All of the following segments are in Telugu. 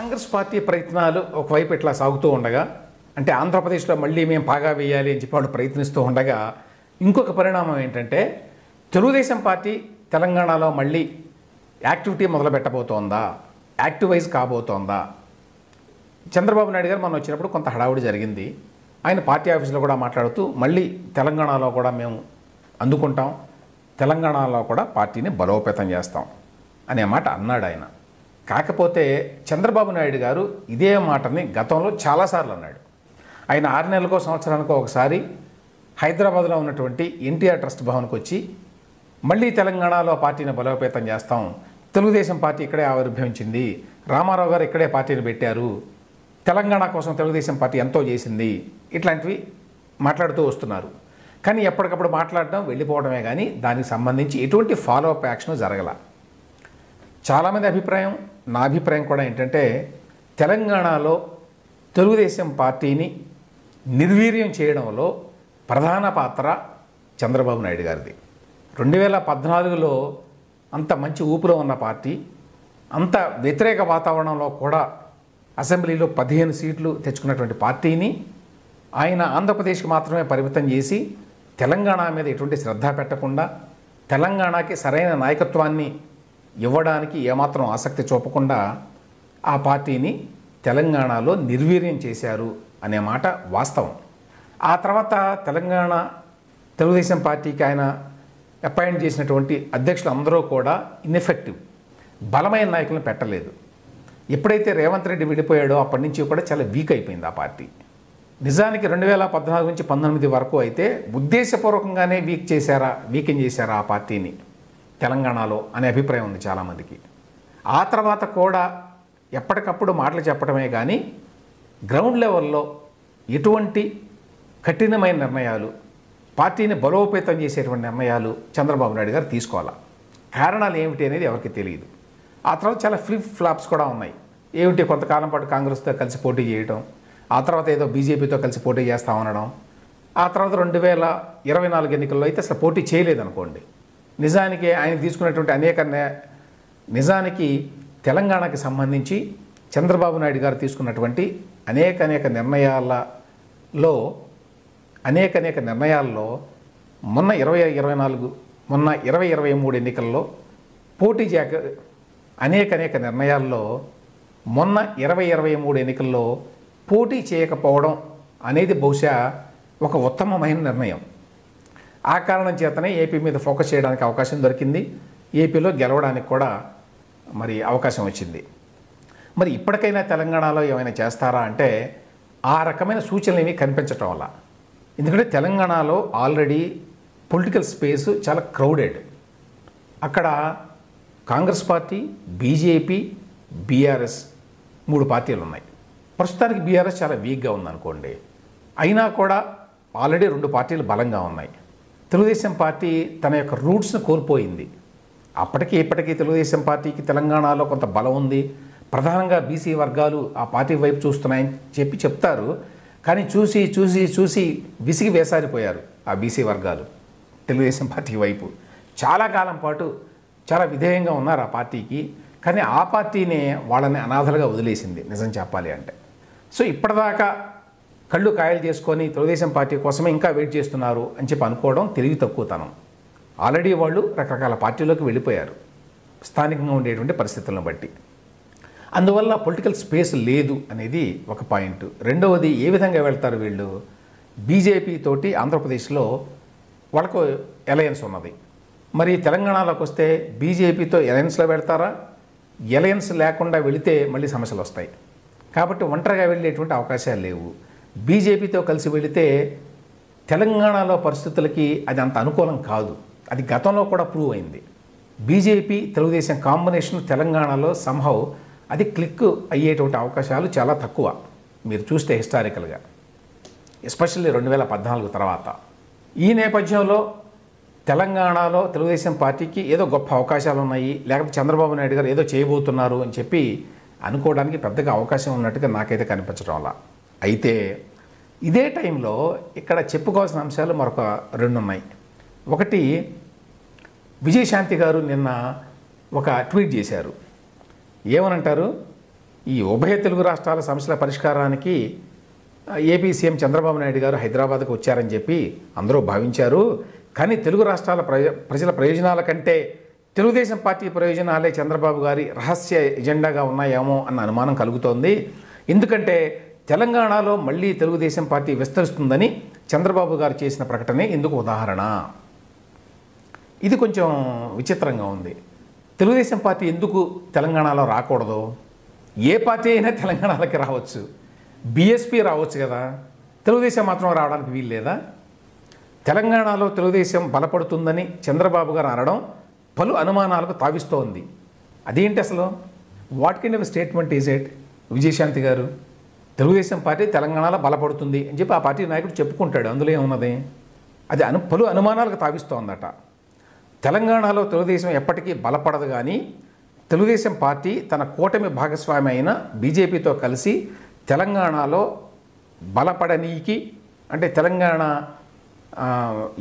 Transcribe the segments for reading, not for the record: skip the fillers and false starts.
కాంగ్రెస్ పార్టీ ప్రయత్నాలు ఒకవైపు ఇట్లా సాగుతూ ఉండగా, అంటే ఆంధ్రప్రదేశ్లో మళ్ళీ మేము పాగా వేయాలి అని చెప్పి వాళ్ళు ప్రయత్నిస్తూ ఉండగా, ఇంకొక పరిణామం ఏంటంటే తెలుగుదేశం పార్టీ తెలంగాణలో మళ్ళీ యాక్టివిటీ మొదలు పెట్టబోతోందా, యాక్టివైజ్ కాబోతోందా. చంద్రబాబు నాయుడు గారు మనం వచ్చినప్పుడు కొంత హడావుడి జరిగింది. ఆయన పార్టీ ఆఫీసులో కూడా మాట్లాడుతూ మళ్ళీ తెలంగాణలో కూడా మేము అందుకుంటాం, తెలంగాణలో కూడా పార్టీని బలోపేతం చేస్తాం అనే మాట అన్నాడు ఆయన. కాకపోతే చంద్రబాబు నాయుడు గారు ఇదే మాటని గతంలో చాలాసార్లు అన్నాడు. ఆయన 6 నెలలకో సంవత్సరానికో ఒకసారి హైదరాబాద్లో ఉన్నటువంటి ఎన్టీఆర్ ట్రస్ట్ భవన్కి వచ్చి మళ్ళీ తెలంగాణలో పార్టీని బలోపేతం చేస్తాం, తెలుగుదేశం పార్టీ ఇక్కడే ఆవిర్భవించింది, రామారావు గారు ఇక్కడే పార్టీని పెట్టారు, తెలంగాణ కోసం తెలుగుదేశం పార్టీ ఎంతో చేసింది, ఇట్లాంటివి మాట్లాడుతూ వస్తున్నారు. కానీ ఎప్పటికప్పుడు మాట్లాడడం వెళ్ళిపోవడమే కానీ దానికి సంబంధించి ఎటువంటి ఫాలోఅప్ యాక్షన్ జరగల. చాలామంది అభిప్రాయం, నా అభిప్రాయం కూడా ఏంటంటే తెలంగాణలో తెలుగుదేశం పార్టీని నిర్వీర్యం చేయడంలో ప్రధాన పాత్ర చంద్రబాబు నాయుడు గారిది. 2014లో అంత మంచి ఊపులో ఉన్న పార్టీ, అంత వ్యతిరేక వాతావరణంలో కూడా అసెంబ్లీలో 15 సీట్లు తెచ్చుకున్నటువంటి పార్టీని ఆయన ఆంధ్రప్రదేశ్కి మాత్రమే పరిమితం చేసి తెలంగాణ మీద ఎటువంటి శ్రద్ధ పెట్టకుండా, తెలంగాణకి సరైన నాయకత్వాన్ని ఇవ్వడానికి ఏమాత్రం ఆసక్తి చూపకుండా ఆ పార్టీని తెలంగాణలో నిర్వీర్యం చేశారు అనే మాట వాస్తవం. ఆ తర్వాత తెలంగాణ తెలుగుదేశం పార్టీకి ఆయన అపాయింట్ చేసినటువంటి అధ్యక్షులు అందరూ కూడా ఇన్ఎఫెక్టివ్, బలమైన నాయకులను పెట్టలేదు. ఎప్పుడైతే రేవంత్ రెడ్డి విడిపోయాడో అప్పటి నుంచి కూడా చాలా వీక్ అయిపోయింది ఆ పార్టీ. నిజానికి 2014 నుంచి 2019 వరకు అయితే ఉద్దేశపూర్వకంగానే వీకెన్ చేశారా ఆ పార్టీని తెలంగాణలో అనే అభిప్రాయం ఉంది చాలామందికి. ఆ తర్వాత కూడా ఎప్పటికప్పుడు మాటలు చెప్పడమే కానీ గ్రౌండ్ లెవెల్లో ఎటువంటి కఠినమైన నిర్ణయాలు, పార్టీని బలోపేతం చేసేటువంటి నిర్ణయాలు చంద్రబాబు నాయుడు గారు తీసుకోవాలి. కారణాలు ఏమిటి అనేది ఎవరికి తెలియదు. ఆ తర్వాత చాలా ఫ్లిప్ ఫ్లాప్స్ కూడా ఉన్నాయి. ఏమిటి, కొంతకాలం పాటు కాంగ్రెస్తో కలిసి పోటీ చేయడం, ఆ తర్వాత ఏదో బీజేపీతో కలిసి పోటీ చేస్తామనడం, ఆ తర్వాత 2024 ఎన్నికల్లో అయితే అసలు పోటీ చేయలేదనుకోండి. నిజానికి ఆయన తీసుకున్నటువంటి నిజానికి తెలంగాణకి సంబంధించి చంద్రబాబు నాయుడు గారు తీసుకున్నటువంటి అనేక నిర్ణయాల్లో మొన్న 2023 ఎన్నికల్లో పోటీ చేయక అనేక నిర్ణయాల్లో మొన్న 2023 ఎన్నికల్లో పోటీ చేయకపోవడం అనేది బహుశా ఒక ఉత్తమమైన నిర్ణయం. ఆ కారణం చేతనే ఏపీ మీద ఫోకస్ చేయడానికి అవకాశం దొరికింది, ఏపీలో గెలవడానికి కూడా మరి అవకాశం వచ్చింది. మరి ఇప్పటికైనా తెలంగాణలో ఏమైనా చేస్తారా అంటే ఆ రకమైన సూచనలు ఏమీ కనిపించటం వల్ల. ఎందుకంటే తెలంగాణలో ఆల్రెడీ పొలిటికల్ స్పేస్ చాలా క్రౌడెడ్. అక్కడ కాంగ్రెస్ పార్టీ, బీజేపీ, బీఆర్ఎస్ 3 పార్టీలు ఉన్నాయి. ప్రస్తుతానికి బీఆర్ఎస్ చాలా వీక్గా ఉందనుకోండి. అయినా కూడా ఆల్రెడీ 2 పార్టీలు బలంగా ఉన్నాయి. తెలుగుదేశం పార్టీ తన యొక్క రూట్స్ను కోల్పోయింది. ఇప్పటికీ తెలుగుదేశం పార్టీకి తెలంగాణలో కొంత బలం ఉంది, ప్రధానంగా బీసీ వర్గాలు ఆ పార్టీ వైపు చూస్తున్నాయని చెప్తారు. కానీ చూసి విసిగి వేసారిపోయారు ఆ బీసీ వర్గాలు తెలుగుదేశం పార్టీ వైపు. చాలా కాలం పాటు చాలా విధేయంగా ఉన్నారు ఆ పార్టీకి. కానీ ఆ పార్టీనే వాళ్ళని అనాథలుగా వదిలేసింది నిజం చెప్పాలి అంటే. సో ఇప్పటిదాకా కళ్ళు కాయలు చేసుకొని తెలుగుదేశం పార్టీ కోసమే ఇంకా వెయిట్ చేస్తున్నారు అని చెప్పి అనుకోవడం తెలివి తక్కువతనం. ఆల్రెడీ వాళ్ళు రకరకాల పార్టీలోకి వెళ్ళిపోయారు స్థానికంగా ఉండేటువంటి పరిస్థితులను బట్టి. అందువల్ల పొలిటికల్ స్పేస్ లేదు అనేది ఒక పాయింట్. రెండవది, ఏ విధంగా వెళ్తారు వీళ్ళు? బీజేపీ తోటి ఆంధ్రప్రదేశ్లో వాళ్ళకు అలయన్స్ ఉన్నది. మరి తెలంగాణలోకి వస్తే బీజేపీతో అలయన్స్లో వెళ్తారా? అలయన్స్ లేకుండా వెళితే మళ్ళీ సమస్యలు వస్తాయి. కాబట్టి ఒంటరిగా వెళ్ళేటువంటి అవకాశాలు లేవు. బీజేపీతో కలిసి వెళితే తెలంగాణలో పరిస్థితులకి అది అంత అనుకూలం కాదు. అది గతంలో కూడా ప్రూవ్ అయింది. బీజేపీ తెలుగుదేశం కాంబినేషన్ తెలంగాణలో సంహౌ అది క్లిక్ అయ్యేటువంటి అవకాశాలు చాలా తక్కువ మీరు చూస్తే హిస్టారికల్గా, ఎస్పెషల్లీ 2014 తర్వాత. ఈ నేపథ్యంలో తెలంగాణలో తెలుగుదేశం పార్టీకి ఏదో గొప్ప అవకాశాలు ఉన్నాయి, లేకపోతే చంద్రబాబు నాయుడు గారు ఏదో చేయబోతున్నారు అని చెప్పి అనుకోవడానికి పెద్దగా అవకాశం ఉన్నట్టుగా నాకైతే కనిపించడం వల్ల. అయితే ఇదే టైంలో ఇక్కడ చెప్పుకోవాల్సిన అంశాలు మరొక 2 ఉన్నాయి. ఒకటి, విజయశాంతి గారు నిన్న ఒక ట్వీట్ చేశారు. ఏమనంటారు, ఈ ఉభయ తెలుగు రాష్ట్రాల సమస్యల పరిష్కారానికి ఏపీ సీఎం చంద్రబాబు నాయుడు గారు హైదరాబాద్కు వచ్చారని చెప్పి అందరూ భావించారు. కానీ తెలుగు రాష్ట్రాల ప్రజల ప్రయోజనాల కంటే తెలుగుదేశం పార్టీ ప్రయోజనాలే చంద్రబాబు గారి రహస్య ఎజెండాగా ఉన్నాయేమో అన్న అనుమానం కలుగుతోంది. ఎందుకంటే తెలంగాణలో మళ్ళీ తెలుగుదేశం పార్టీ విస్తరిస్తుందని చంద్రబాబు గారు చేసిన ప్రకటనే ఇందుకు ఉదాహరణ. ఇది కొంచెం విచిత్రంగా ఉంది. తెలుగుదేశం పార్టీ ఎందుకు తెలంగాణలో రాకూడదు? ఏ పార్టీ అయినా తెలంగాణలోకి రావచ్చు, బీఎస్పీ రావచ్చు కదా, తెలుగుదేశం మాత్రం రావడానికి వీలు లేదా? తెలంగాణలో తెలుగుదేశం బలపడుతుందని చంద్రబాబు గారు అనడం పలు అనుమానాలకు తావిస్తోంది. అదేంటి అసలు? What kind of statement is it? Vijayashanti గారు, తెలుగుదేశం పార్టీ తెలంగాణలో బలపడుతుంది అని చెప్పి ఆ పార్టీ నాయకుడు చెప్పుకుంటాడు, అందులో ఏమున్నది? అది పలు అనుమానాలకు తావిస్తోందట. తెలంగాణలో తెలుగుదేశం ఎప్పటికీ బలపడదు, కానీ తెలుగుదేశం పార్టీ తన కూటమి భాగస్వామి అయిన బీజేపీతో కలిసి తెలంగాణలో బలపడనీకి, అంటే తెలంగాణ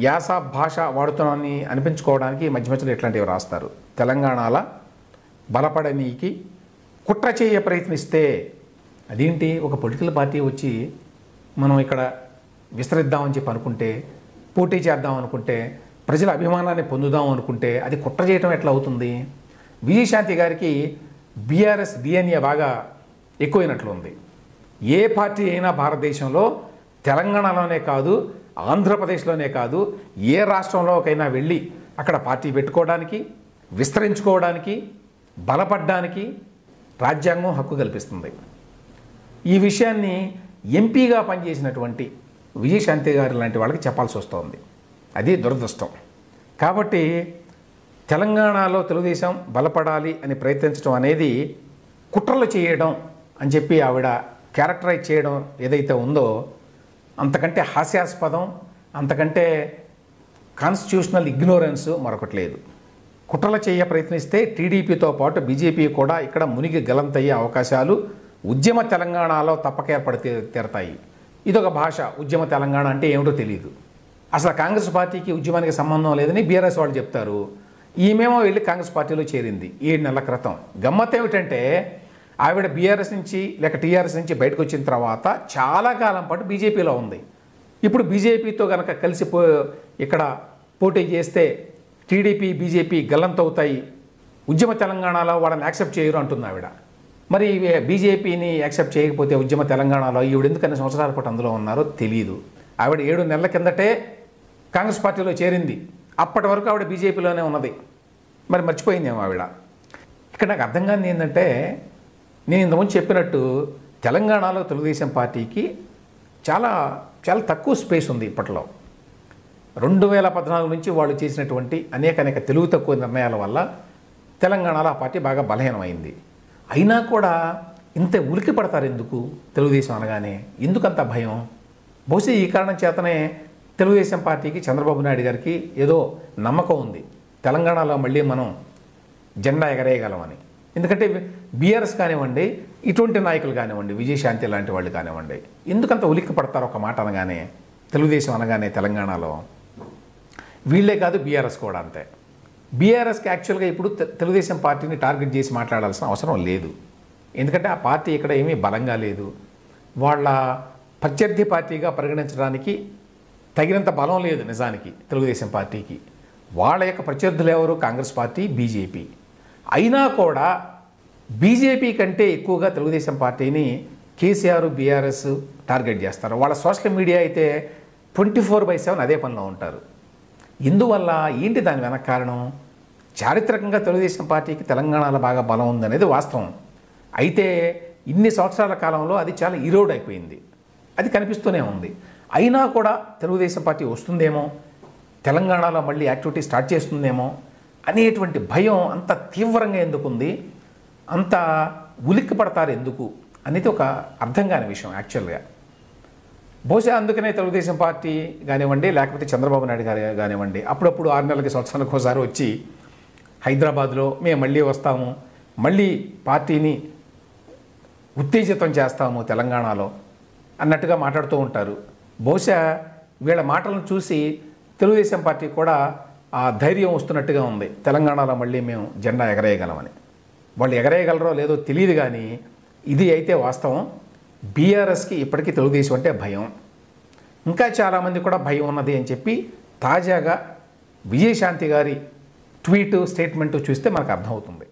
యాస భాష వాడుతున్నాని అనిపించుకోవడానికి మధ్య మధ్యలో ఇట్లాంటివి రాస్తారు. తెలంగాణలో బలపడనీకి కుట్ర చేయ ప్రయత్నిస్తే, అదేంటి? ఒక పొలిటికల్ పార్టీ వచ్చి మనం ఇక్కడ విస్తరిద్దామని చెప్పి అనుకుంటే, పోటీ చేద్దాం అనుకుంటే, ప్రజల అభిమానాన్ని పొందుదాం అనుకుంటే అది కుట్ర చేయటం ఎట్లా అవుతుంది? విజయశాంతి గారికి బీఆర్ఎస్ డిఎన్ఏ బాగా ఎక్కువైనట్లుంది. ఏ పార్టీ అయినా భారతదేశంలో తెలంగాణలోనే కాదు, ఆంధ్రప్రదేశ్లోనే కాదు, ఏ రాష్ట్రంలోకైనా వెళ్ళి అక్కడ పార్టీ పెట్టుకోవడానికి, విస్తరించుకోవడానికి, బలపడ్డానికి రాజ్యాంగం హక్కు కల్పిస్తుంది. ఈ విషయాన్ని ఎంపీగా పనిచేసినటువంటి విజయశాంతి గారి లాంటి వాళ్ళకి చెప్పాల్సి వస్తుంది. అది దురదృష్టం. కాబట్టి తెలంగాణలో తెలుగుదేశం బలపడాలి అని ప్రయత్నించడం అనేది కుట్రలు చేయడం అని చెప్పి ఆవిడ క్యారెక్టరైజ్ చేయడం ఏదైతే ఉందో, అంతకంటే హాస్యాస్పదం, అంతకంటే కాన్స్టిట్యూషనల్ ఇగ్నోరెన్స్ మరొకటి లేదు. కుట్రలు చేయ ప్రయత్నిస్తే టీడీపీతో పాటు బీజేపీ కూడా ఇక్కడ మునిగి గలంతయ్యే అవకాశాలు ఉద్యమ తెలంగాణలో తప్పక ఏర్పడి తీరతాయి. ఇదొక భాష. ఉద్యమ తెలంగాణ అంటే ఏమిటో తెలియదు. అసలు కాంగ్రెస్ పార్టీకి ఉద్యమానికి సంబంధం లేదని బీఆర్ఎస్ వాళ్ళు చెప్తారు. ఈమెమో వెళ్ళి కాంగ్రెస్ పార్టీలో చేరింది 7 నెలల క్రితం. గమ్మత్ ఏమిటంటే ఆవిడ బీఆర్ఎస్ నుంచి లేక టీఆర్ఎస్ నుంచి బయటకు వచ్చిన తర్వాత చాలా కాలం పాటు బీజేపీలో ఉంది. ఇప్పుడు బీజేపీతో కనుక కలిసి ఇక్కడ పోటీ చేస్తే టీడీపీ బీజేపీ గల్లంతవుతాయి, ఉద్యమ తెలంగాణలో వాళ్ళని యాక్సెప్ట్ చేయరు అంటుంది ఆవిడ. మరి బీజేపీని యాక్సెప్ట్ చేయకపోతే ఉద్యమ తెలంగాణలో ఈవిడ ఎందుకని సంవత్సరాల పాటు అందులో ఉన్నారో తెలియదు. ఆవిడ 7 నెలల కిందటే కాంగ్రెస్ పార్టీలో చేరింది. అప్పటి వరకు ఆవిడ బీజేపీలోనే ఉన్నది. మరి మర్చిపోయిందేమో ఆవిడ. ఇక్కడ నాకు అర్థం కానిది ఏంటంటే, నేను ఇంతకుముందు చెప్పినట్టు తెలంగాణలో తెలుగుదేశం పార్టీకి చాలా చాలా తక్కువ స్పేస్ ఉంది ఇప్పట్లో. 2014 నుంచి వాళ్ళు చేసినటువంటి అనేక తెలుగు తక్కువ నిర్ణయాల వల్ల తెలంగాణలో ఆ పార్టీ బాగా బలహీనమైంది. అయినా కూడా ఇంత ఉలికి పడతారు ఎందుకు? తెలుగుదేశం అనగానే ఎందుకంత భయం? బహుశా ఈ కారణం చేతనే తెలుగుదేశం పార్టీకి, చంద్రబాబు నాయుడు గారికి ఏదో నమ్మకం ఉంది, తెలంగాణలో మళ్ళీ మనం జెండా ఎగరేయగలమని. ఎందుకంటే బీఆర్ఎస్ కానివ్వండి, ఇటువంటి నాయకులు కానివ్వండి, విజయశాంతి లాంటి వాళ్ళు కానివ్వండి, ఎందుకంత ఉలిక్కి పడతారు ఒక మాట అనగానే, తెలుగుదేశం అనగానే తెలంగాణలో? వీళ్ళే కాదు, బీఆర్ఎస్ కూడా అంతే. బీఆర్ఎస్కి యాక్చువల్గా ఇప్పుడు తెలుగుదేశం పార్టీని టార్గెట్ చేసి మాట్లాడాల్సిన అవసరం లేదు. ఎందుకంటే ఆ పార్టీ ఇక్కడ ఏమీ బలంగా లేదు. వాళ్ళ ప్రత్యర్థి పార్టీగా పరిగణించడానికి తగినంత బలం లేదు నిజానికి తెలుగుదేశం పార్టీకి. వాళ్ళ యొక్క ప్రత్యర్థులు ఎవరు? Congress party, BJP. అయినా కూడా బీజేపీ కంటే ఎక్కువగా తెలుగుదేశం పార్టీని కేసీఆర్, బీఆర్ఎస్ టార్గెట్ చేస్తారు. వాళ్ళ సోషల్ మీడియా అయితే 24/7 అదే పనిలో ఉంటారు. ఇందువల్ల ఏంటి దాని వెనక కారణం? చారిత్రకంగా తెలుగుదేశం పార్టీకి తెలంగాణలో బాగా బలం ఉందనేది వాస్తవం. అయితే ఇన్ని సంవత్సరాల కాలంలో అది చాలా ఈరోడ్ అయిపోయింది. అది కనిపిస్తూనే ఉంది. అయినా కూడా తెలుగుదేశం పార్టీ వస్తుందేమో, తెలంగాణలో మళ్ళీ యాక్టివిటీ స్టార్ట్ చేస్తుందేమో అనేటువంటి భయం అంత తీవ్రంగా ఎందుకుంది, అంత ఉలిక్కి పడతారు ఎందుకు అనేది ఒక అర్థం కాని విషయం యాక్చువల్గా. బహుశా అందుకనే తెలుగుదేశం పార్టీ కానివ్వండి, లేకపోతే చంద్రబాబు నాయుడు గారు కానివ్వండి, అప్పుడప్పుడు 6 నెలలకి, సంవత్సరానికి ఒకసారి వచ్చి హైదరాబాద్లో మేము మళ్ళీ వస్తాము, మళ్ళీ పార్టీని ఉత్తేజితం చేస్తాము తెలంగాణలో అన్నట్టుగా మాట్లాడుతూ ఉంటారు. బహుశా వీళ్ళ మాటలను చూసి తెలుగుదేశం పార్టీ కూడా ఆ ధైర్యం వస్తున్నట్టుగా ఉంది, తెలంగాణలో మళ్ళీ మేము జెండా ఎగరేయగలమని. వాళ్ళు ఎగరేయగలరో లేదో తెలియదు, కానీ ఇది అయితే వాస్తవం. బీఆర్ఎస్కి ఇప్పటికీ తెలుగుదేశం అంటే భయం, ఇంకా చాలామంది కూడా భయం ఉన్నది అని చెప్పి తాజాగా విజయశాంతి గారి ట్వీటు స్టేట్మెంటు చూస్తే మనకు అర్థమవుతుంది.